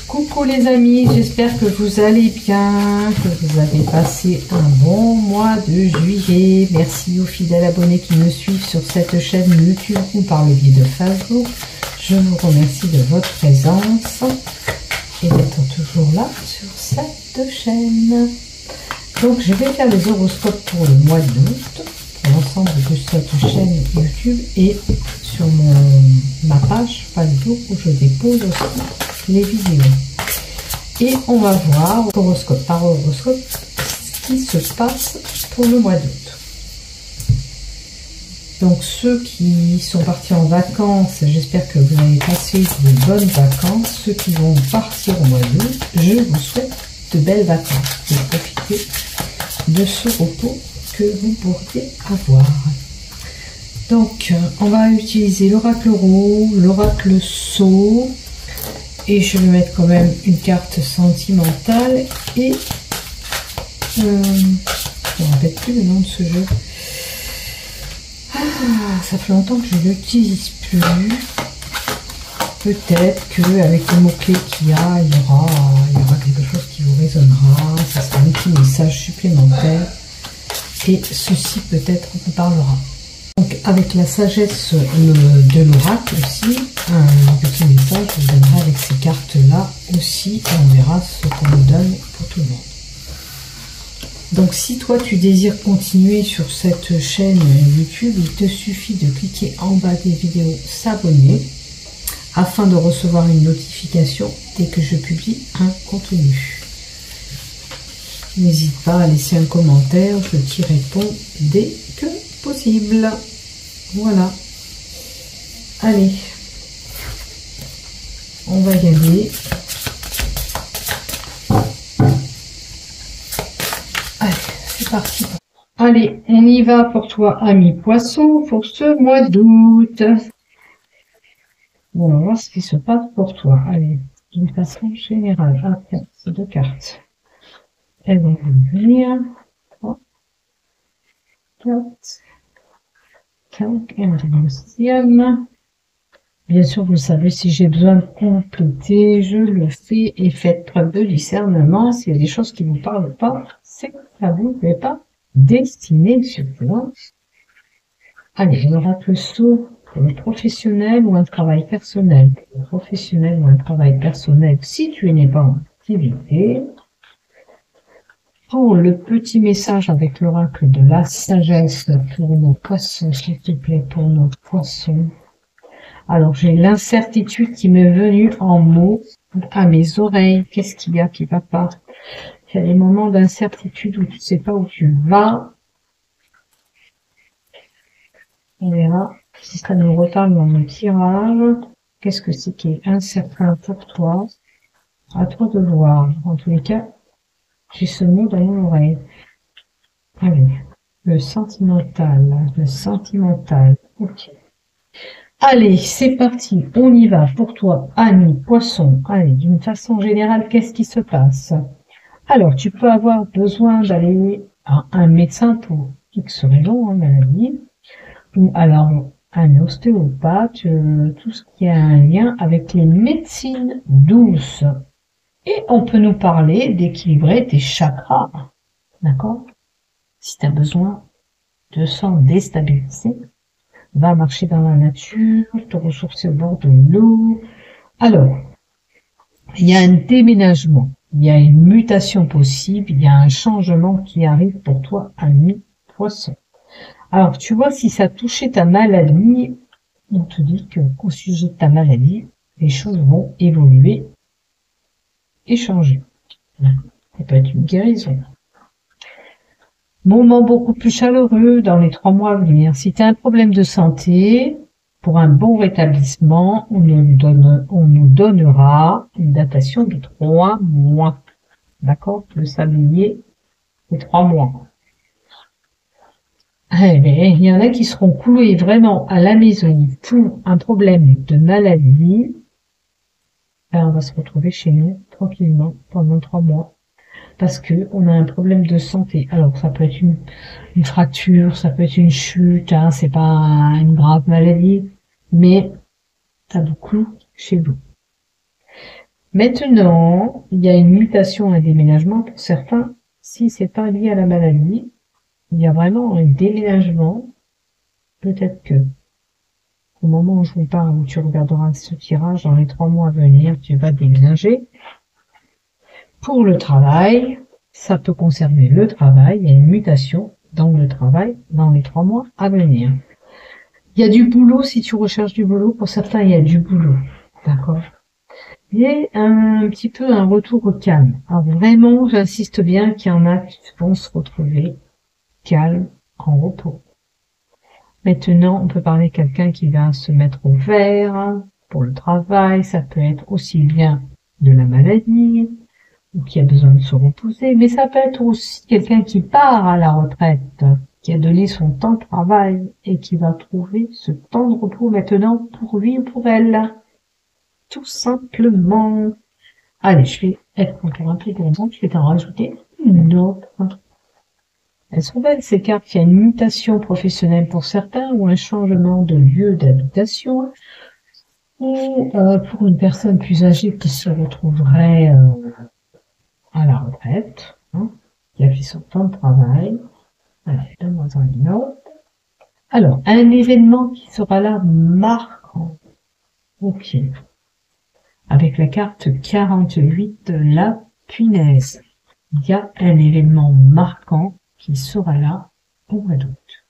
Coucou les amis, j'espère que vous allez bien, que vous avez passé un bon mois de juillet. Merci aux fidèles abonnés qui me suivent sur cette chaîne YouTube ou par le biais de Facebook. Je vous remercie de votre présence et d'être toujours là sur cette chaîne. Donc je vais faire les horoscopes pour le mois d'août, pour l'ensemble de cette chaîne YouTube et sur ma page Facebook où je dépose aussi les vidéos. Et on va voir horoscope par horoscope ce qui se passe pour le mois d'août. Donc ceux qui sont partis en vacances, j'espère que vous avez passé de bonnes vacances. Ceux qui vont partir au mois d'août, je vous souhaite de belles vacances. Et profitez de ce repos que vous pourriez avoir. Donc on va utiliser l'oracle Tarot, l'oracle Sceau. Et je vais mettre quand même une carte sentimentale et je ne me rappelle plus le nom de ce jeu. Ça fait longtemps que je ne l'utilise plus. Peut-être qu'avec les mots-clés qu'il y a, il y aura quelque chose qui vous résonnera. Ça sera un petit message supplémentaire. Et ceci peut-être vous parlera. Donc avec la sagesse de l'oracle aussi, un petit message vous donnera avec ces cartes-là aussi, et on verra ce qu'on nous donne pour tout le monde. Donc si toi tu désires continuer sur cette chaîne YouTube, il te suffit de cliquer en bas des vidéos s'abonner afin de recevoir une notification dès que je publie un contenu. N'hésite pas à laisser un commentaire, je t'y réponds dès que possible. Voilà. Allez. On va y aller. Allez, c'est parti. Allez, on y va pour toi, ami poisson, pour ce mois d'août. Bon, on va voir ce qui se passe pour toi. Allez, d'une façon générale. Ah, tiens, ces deux cartes. Elles vont venir. 3, 4, 5 et un deuxième. Bien sûr, vous savez, si j'ai besoin de compléter, je le fais et faites preuve de discernement. S'il y a des choses qui ne vous parlent pas, c'est que ça vous n'est pas destiné sur vous. Allez, l'oracle Sceau pour le professionnel ou un travail personnel. Pour le professionnel ou un travail personnel, si tu n'es pas en activité. Oh, le petit message avec l'oracle de la sagesse pour nos poissons, s'il te plaît, pour nos poissons. Alors, j'ai l'incertitude qui m'est venue en mots à mes oreilles. Qu'est-ce qu'il y a qui va pas? Il y a des moments d'incertitude où tu ne sais pas où tu vas. On verra si ça nous retarde dans le tirage. Qu'est-ce que c'est qui est incertain pour toi? À toi de voir. En tous les cas, j'ai ce mot dans mon oreille. Allez, le sentimental, ok. Allez, c'est parti, on y va pour toi, ami poisson. Allez, d'une façon générale, qu'est-ce qui se passe? Alors, tu peux avoir besoin d'aller à un médecin pour X raison, maladie, ou alors un ostéopathe, tout ce qui a un lien avec les médecines douces. Et on peut nous parler d'équilibrer tes chakras, d'accord? Si tu as besoin de s'en déstabiliser, va marcher dans la nature, te ressourcer au bord de l'eau. Alors, il y a un déménagement, il y a une mutation possible, il y a un changement qui arrive pour toi, ami poisson. Alors, tu vois, si ça touchait ta maladie, on te dit que au sujet de ta maladie, les choses vont évoluer et changer. Ça peut être une guérison. Moment beaucoup plus chaleureux dans les 3 mois à venir. Si tu as un problème de santé, pour un bon rétablissement, on nous donnera une datation de 3 mois. D'accord? Le sablier, c'est 3 mois. Il y en a qui seront cloués vraiment à la maison pour un problème de maladie. Alors, on va se retrouver chez nous tranquillement pendant 3 mois. Parce que on a un problème de santé. Alors ça peut être une fracture, ça peut être une chute, hein, c'est pas une grave maladie, mais ça vous cloue chez vous. Maintenant, il y a une mutation, un déménagement pour certains. Si c'est pas lié à la maladie, il y a vraiment un déménagement. Peut-être que au moment où je vous parle, où tu regarderas ce tirage, dans les 3 mois à venir, tu vas déménager. Pour le travail, ça peut concerner le travail. Il y a une mutation dans le travail dans les 3 mois à venir. Il y a du boulot, si tu recherches du boulot. Pour certains, il y a du boulot. D'accord? Il y a un petit peu un retour au calme. Alors vraiment, j'insiste bien qu'il y en a qui vont se retrouver calmes, en repos. Maintenant, on peut parler de quelqu'un qui va se mettre au vert pour le travail. Ça peut être aussi bien de la maladie ou qui a besoin de se reposer, mais ça peut être aussi quelqu'un qui part à la retraite, qui a donné son temps de travail et qui va trouver ce temps de repos maintenant pour lui ou pour elle. Tout simplement. Allez, je vais être encore un peu gourmand, je vais t'en rajouter une autre. Elles sont belles ces cartes. Il y a une mutation professionnelle pour certains ou un changement de lieu d'habitation. Ou pour une personne plus âgée qui se retrouverait à la retraite, hein, qui a fait son temps de travail. Allez, donne-moi une autre. Alors, un événement qui sera là marquant. Ok. Avec la carte 48, la punaise. Il y a un événement marquant qui sera là au mois d'août.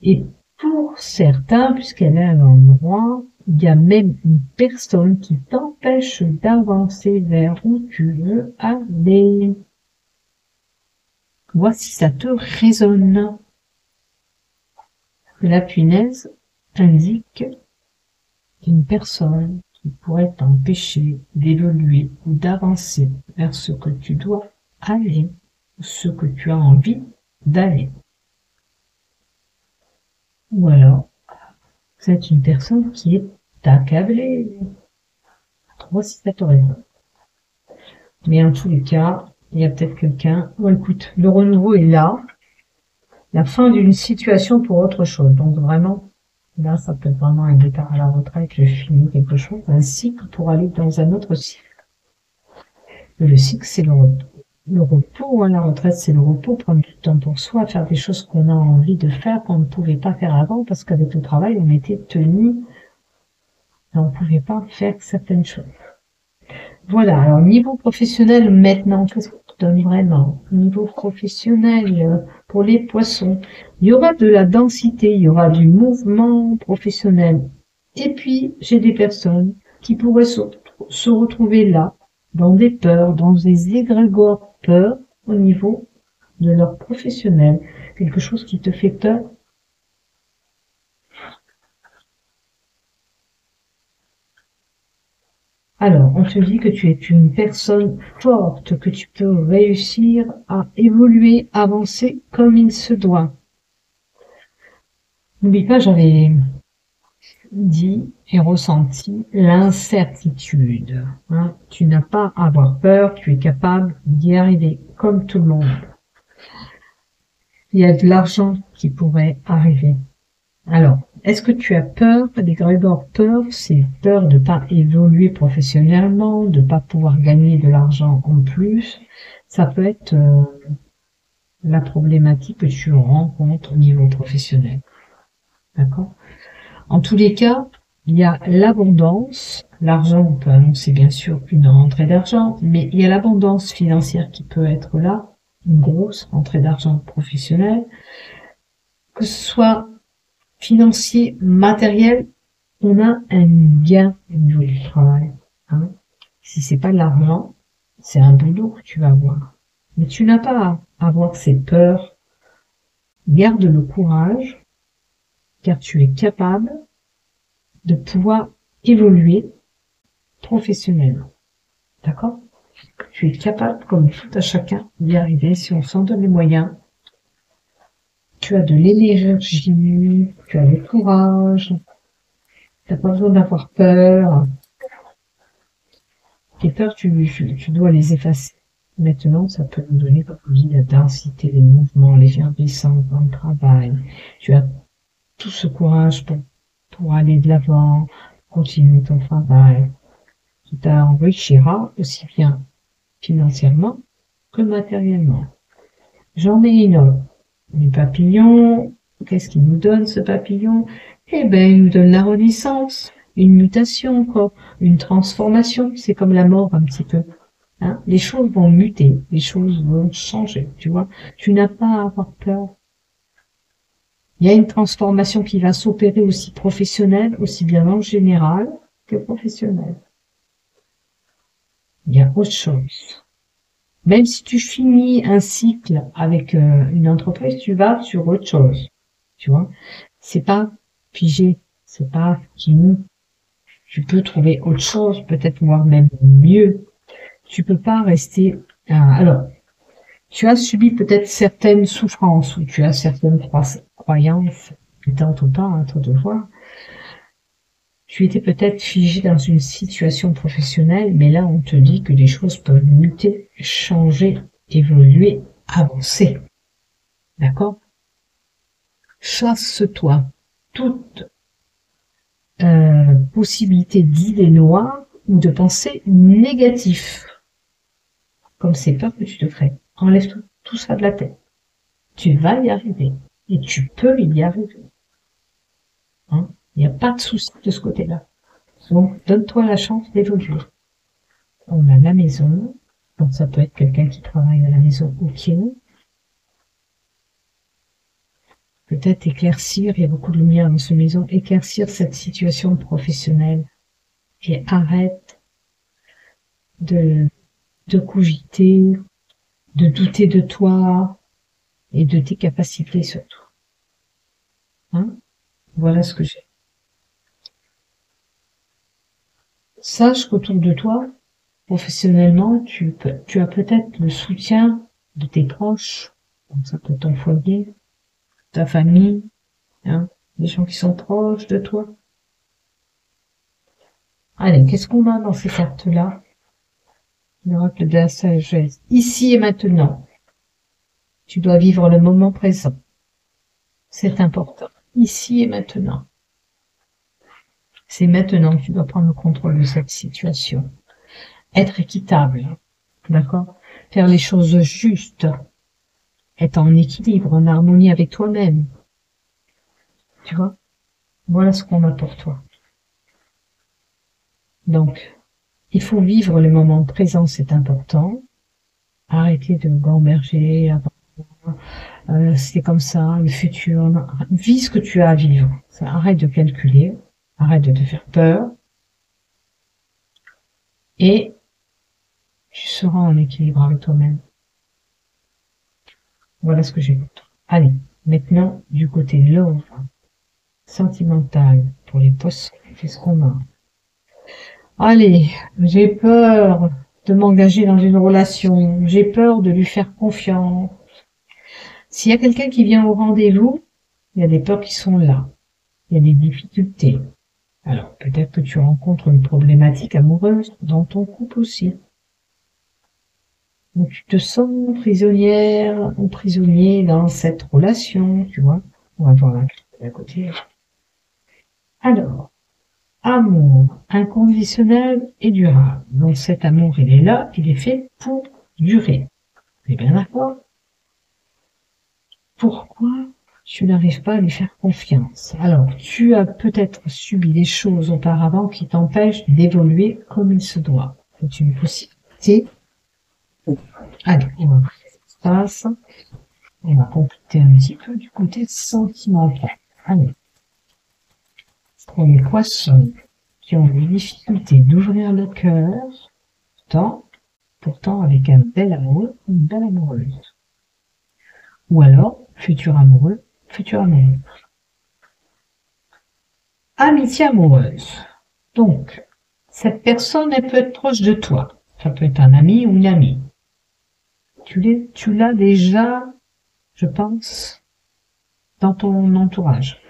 Et pour certains, puisqu'elle est à l'endroit, il y a même une personne qui t'empêche d'avancer vers où tu veux aller. Vois si ça te résonne. La punaise indique une personne qui pourrait t'empêcher d'évoluer ou d'avancer vers ce que tu dois aller, ou ce que tu as envie d'aller. Ou alors, vous êtes une personne qui est accablée. Vois si ça te résonne. Mais en tous les cas, il y a peut-être quelqu'un. Oh, écoute, le renouveau est là. La fin d'une situation pour autre chose. Donc vraiment, là, ça peut être vraiment un départ à la retraite, je finis quelque chose, un cycle pour aller dans un autre cycle. Le cycle, c'est le repos, hein, la retraite, c'est le repos, prendre du temps pour soi, faire des choses qu'on a envie de faire, qu'on ne pouvait pas faire avant, parce qu'avec le travail, on était tenu, et on ne pouvait pas faire certaines choses. Voilà, alors niveau professionnel maintenant, qu'est-ce qu'on te donne vraiment? Niveau professionnel, pour les poissons, il y aura de la densité, il y aura du mouvement professionnel. Et puis, j'ai des personnes qui pourraient se retrouver là, dans des peurs, dans des égrégores peurs au niveau de leur professionnel. Quelque chose qui te fait peur. Alors, on te dit que tu es une personne forte, que tu peux réussir à évoluer, avancer comme il se doit. N'oublie pas, j'avais dit et ressenti l'incertitude. Hein. Tu n'as pas à avoir peur, tu es capable d'y arriver comme tout le monde. Il y a de l'argent qui pourrait arriver. Alors, est-ce que tu as peur? Des grégores peur, c'est peur de pas évoluer professionnellement, de pas pouvoir gagner de l'argent en plus. Ça peut être la problématique que tu rencontres au niveau professionnel. D'accord? En tous les cas, il y a l'abondance. L'argent peut annoncer bien sûr une rentrée d'argent, mais il y a l'abondance financière qui peut être là, une grosse rentrée d'argent professionnelle, que ce soit financier, matériel, on a un gain au niveau du travail. Hein. Si c'est pas de l'argent, c'est un boulot que tu vas avoir. Mais tu n'as pas à avoir ces peurs. Garde le courage, car tu es capable de pouvoir évoluer professionnellement. D'accord? Tu es capable, comme tout à chacun, d'y arriver si on s'en donne les moyens. Tu as de l'énergie, tu as du courage, t'as pas besoin d'avoir peur. Tes peurs, tu dois les effacer. Maintenant, ça peut nous donner, comme je dis, la densité, les mouvements, l'effervescence dans le travail. Tu as tout ce courage pour aller de l'avant, continuer ton travail. qui t'enrichira aussi bien financièrement que matériellement. J'en ai une autre. Du papillon, qu'est-ce qu'il nous donne ce papillon? Eh ben, il nous donne la renaissance, une mutation, quoi, une transformation. C'est comme la mort un petit peu. Hein? Les choses vont muter, les choses vont changer, tu vois. Tu n'as pas à avoir peur. Il y a une transformation qui va s'opérer aussi professionnelle, aussi bien en général que professionnelle. Il y a autre chose. Même si tu finis un cycle avec une entreprise, tu vas sur autre chose. Tu vois, c'est pas figé, c'est pas fini. Tu peux trouver autre chose, peut-être voire même mieux. Tu peux pas rester. Alors, tu as subi peut-être certaines souffrances ou tu as certaines croyances, étant ou pas, à toi de voir. Tu étais peut-être figé dans une situation professionnelle, mais là, on te dit que les choses peuvent muter, changer, évoluer, avancer. D'accord? Chasse-toi toute possibilité d'idées noires ou de pensées négatives, comme ces peurs que tu te crées. Enlève tout ça de la tête. Tu vas y arriver. Et tu peux y arriver. Hein? Il n'y a pas de souci de ce côté-là. Donc, donne-toi la chance d'évoluer. On a la maison. Donc, ça peut être quelqu'un qui travaille à la maison ou qui est. Peut-être éclaircir, il y a beaucoup de lumière dans cette maison, éclaircir cette situation professionnelle. Et arrête de cogiter, de douter de toi et de tes capacités surtout. Hein? Voilà ce que j'ai. Sache qu'autour de toi, professionnellement, tu as peut-être le soutien de tes proches, donc ça peut être ton foyer, ta famille, hein, des gens qui sont proches de toi. Allez, qu'est-ce qu'on a dans ces cartes-là? L'oracle de la sagesse. Ici et maintenant. Tu dois vivre le moment présent. C'est important. Ici et maintenant. C'est maintenant que tu dois prendre le contrôle de cette situation. Être équitable. D'accord? Faire les choses justes. Être en équilibre, en harmonie avec toi-même. Tu vois? Voilà ce qu'on a pour toi. Donc, il faut vivre le moment présent, c'est important. Arrêtez de gamberger, c'est comme ça, le futur. Non. Vis ce que tu as à vivre. Arrête de calculer, arrête de te faire peur. Et tu seras en équilibre avec toi-même. Voilà ce que j'ai pour toi. Allez, maintenant, du côté love, sentimental, pour les poissons, qu'est-ce qu'on a? Allez, j'ai peur de m'engager dans une relation, j'ai peur de lui faire confiance. S'il y a quelqu'un qui vient au rendez-vous, il y a des peurs qui sont là, il y a des difficultés. Alors, peut-être que tu rencontres une problématique amoureuse dans ton couple aussi. Donc, tu te sens prisonnière ou prisonnier dans cette relation, tu vois. On va voir la carte à côté. Alors, amour inconditionnel et durable. Donc cet amour, il est là, il est fait pour durer. Tu es bien d'accord? Pourquoi tu n'arrives pas à lui faire confiance? Alors, tu as peut-être subi des choses auparavant qui t'empêchent d'évoluer comme il se doit. C'est une possibilité. Allez, on va voir ce qui se passe. On va compléter un petit peu du côté sentimental. Allez. Pour les poissons qui ont des difficultés d'ouvrir le cœur, pourtant avec un bel amoureux, une belle amoureuse. Ou alors, futur amoureux, futur amoureux. Amitié amoureuse. Donc, cette personne, elle peut être proche de toi. Ça peut être un ami ou une amie. Tu l'as déjà, je pense, dans ton entourage.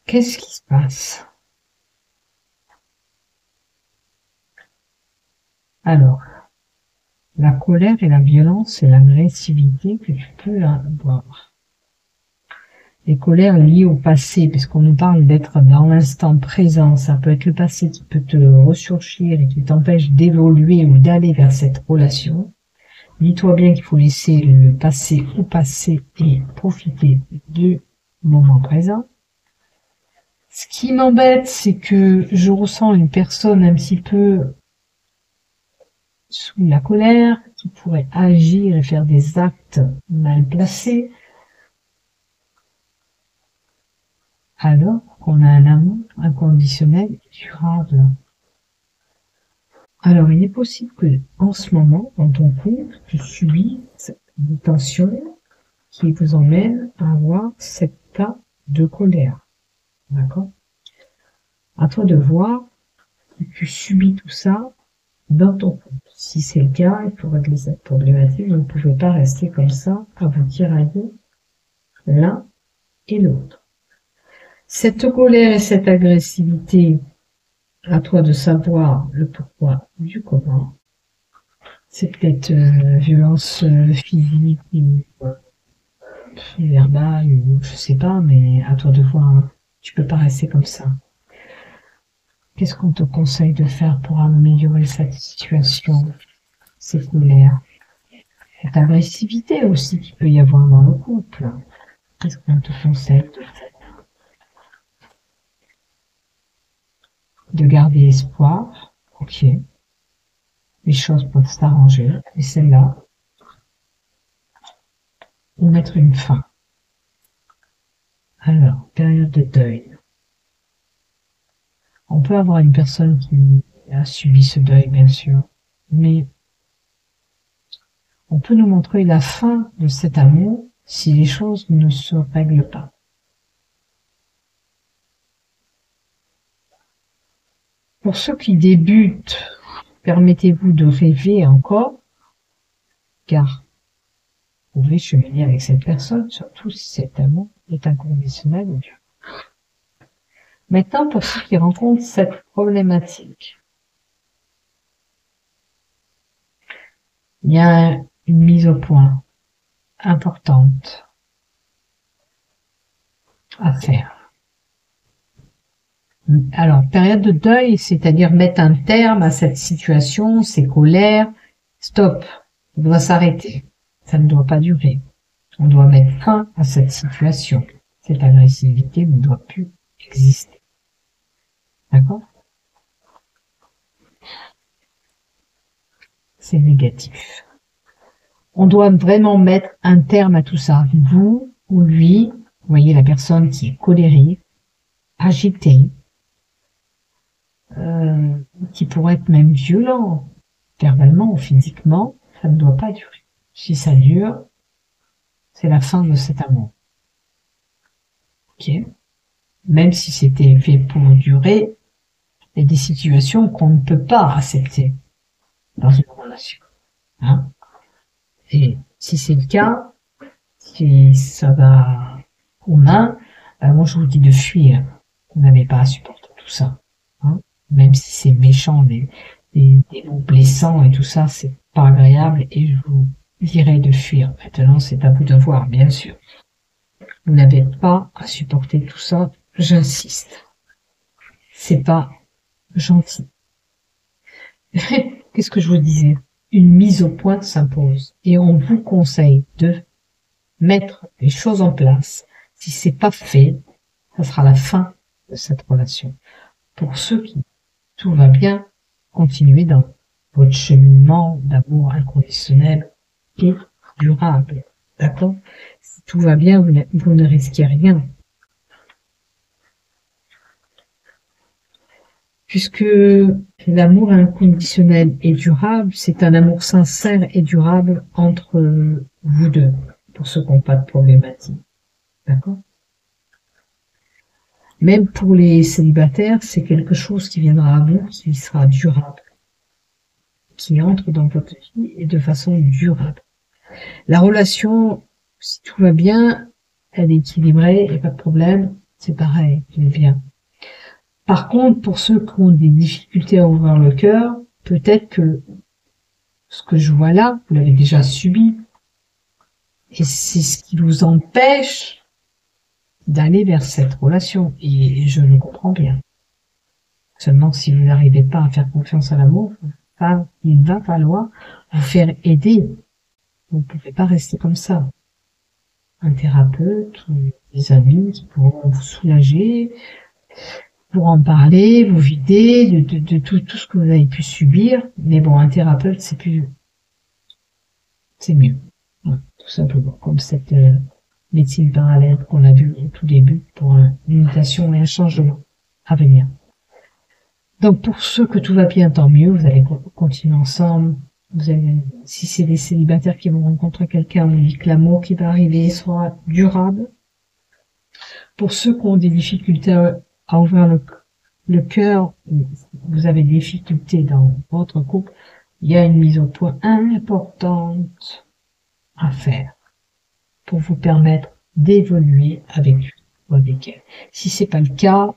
Qu'est-ce qui se passe? Alors, la colère et la violence et l'agressivité que tu peux avoir. Les colères liées au passé, puisqu'on nous parle d'être dans l'instant présent, ça peut être le passé qui peut te ressurgir et qui t'empêche d'évoluer ou d'aller vers cette relation. Dis-toi bien qu'il faut laisser le passé au passé et profiter du moment présent. Ce qui m'embête, c'est que je ressens une personne un petit peu sous la colère, qui pourrait agir et faire des actes mal placés, alors qu'on a un amour inconditionnel et durable. Alors, il est possible que, en ce moment, dans ton couple, tu subisses une tension qui vous emmène à avoir cet état de colère. D'accord? À toi de voir si tu subis tout ça dans ton couple. Si c'est le cas, il faut régler cette problématique. Vous ne pouvez pas rester comme ça à vous tirailler l'un et l'autre. Cette colère et cette agressivité, à toi de savoir le pourquoi du comment. C'est peut-être violence physique ou verbale ou je sais pas, mais à toi de voir. Tu peux pas rester comme ça. Qu'est-ce qu'on te conseille de faire pour améliorer cette situation, ces colères, cette agressivité aussi qu'il peut y avoir dans le couple? Qu'est-ce qu'on te conseille de faire? De garder espoir, ok. Les choses peuvent s'arranger, et celle-là, ou mettre une fin. Alors, période de deuil. On peut avoir une personne qui a subi ce deuil, bien sûr, mais on peut nous montrer la fin de cet amour si les choses ne se règlent pas. Pour ceux qui débutent, permettez-vous de rêver encore, car vous pouvez cheminer avec cette personne, surtout si cet amour est inconditionnel ou dur. Maintenant, pour ceux qui rencontrent cette problématique, il y a une mise au point importante à faire. Alors, période de deuil, c'est-à-dire mettre un terme à cette situation, ces colères. Stop, on doit s'arrêter. Ça ne doit pas durer. On doit mettre fin à cette situation. Cette agressivité ne doit plus exister. D'accord? C'est négatif. On doit vraiment mettre un terme à tout ça. Vous ou lui, vous voyez la personne qui est colérique, agitée, qui pourrait être même violent, verbalement ou physiquement, ça ne doit pas durer. Si ça dure, c'est la fin de cet amour. Ok? Même si c'était fait pour durer, il y a des situations qu'on ne peut pas accepter dans une relation. Hein? Et si c'est le cas, si ça va aux mains, moi je vous dis de fuir. Vous n'avez pas à supporter tout ça. Hein? Même si c'est méchant, des mots blessants et tout ça, c'est pas agréable et je vous dirais de fuir. Maintenant, c'est à vous de voir, bien sûr. Vous n'avez pas à supporter tout ça, j'insiste. C'est pas gentil. Qu'est-ce que je vous disais? Une mise au point s'impose et on vous conseille de mettre les choses en place. Si c'est pas fait, ça sera la fin de cette relation. Pour ceux qui tout va bien, continuez dans votre cheminement d'amour inconditionnel et durable. D'accord? Si tout va bien, vous ne risquez rien. Puisque l'amour inconditionnel et durable, c'est un amour sincère et durable entre vous deux, pour ceux qui n'ont pas de problématique. D'accord? Même pour les célibataires, c'est quelque chose qui viendra à vous, qui sera durable, qui entre dans votre vie et de façon durable. La relation, si tout va bien, elle est équilibrée et pas de problème, c'est pareil, il vient. Par contre, pour ceux qui ont des difficultés à ouvrir le cœur, peut-être que Ce que je vois là, vous l'avez déjà subi. Et c'est ce qui vous empêche d'aller vers cette relation. Et je le comprends bien. Seulement, si vous n'arrivez pas à faire confiance à l'amour, il va falloir vous faire aider. Vous ne pouvez pas rester comme ça. Un thérapeute ou des amis qui pourront vous soulager, pour en parler, vous vider de tout ce que vous avez pu subir. Mais bon, un thérapeute, c'est mieux. Ouais, tout simplement. Comme cette médecine parallèle qu'on a vue au tout début pour une mutation et un changement à venir. Donc, pour ceux que tout va bien, tant mieux. Vous allez continuer ensemble. Si c'est des célibataires qui vont rencontrer quelqu'un, on dit que l'amour qui va arriver sera durable. Pour ceux qui ont des difficultés à ouvrir le cœur, vous avez des difficultés dans votre couple, il y a une mise au point importante à faire pour vous permettre d'évoluer avec lui ou avec elle. Si c'est pas le cas,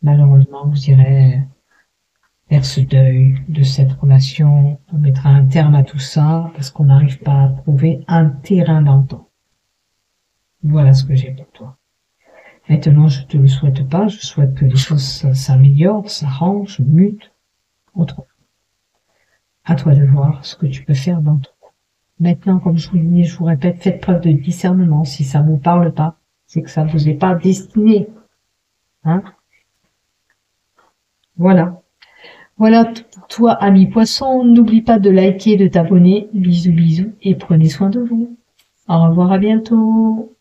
malheureusement, vous irez vers ce deuil de cette relation. On mettra un terme à tout ça parce qu'on n'arrive pas à trouver un terrain d'entente. Voilà ce que j'ai pour toi. Maintenant, je te le souhaite pas. Je souhaite que les choses s'améliorent, s'arrangent, mutent. Autrement. À toi de voir ce que tu peux faire dans ton couple. Maintenant, comme je vous dis, je vous répète, faites preuve de discernement. Si ça vous parle pas, c'est que ça vous est pas destiné. Hein? Voilà. Voilà pour toi, ami poisson. N'oublie pas de liker, de t'abonner. Bisous, bisous et prenez soin de vous. Au revoir, à bientôt.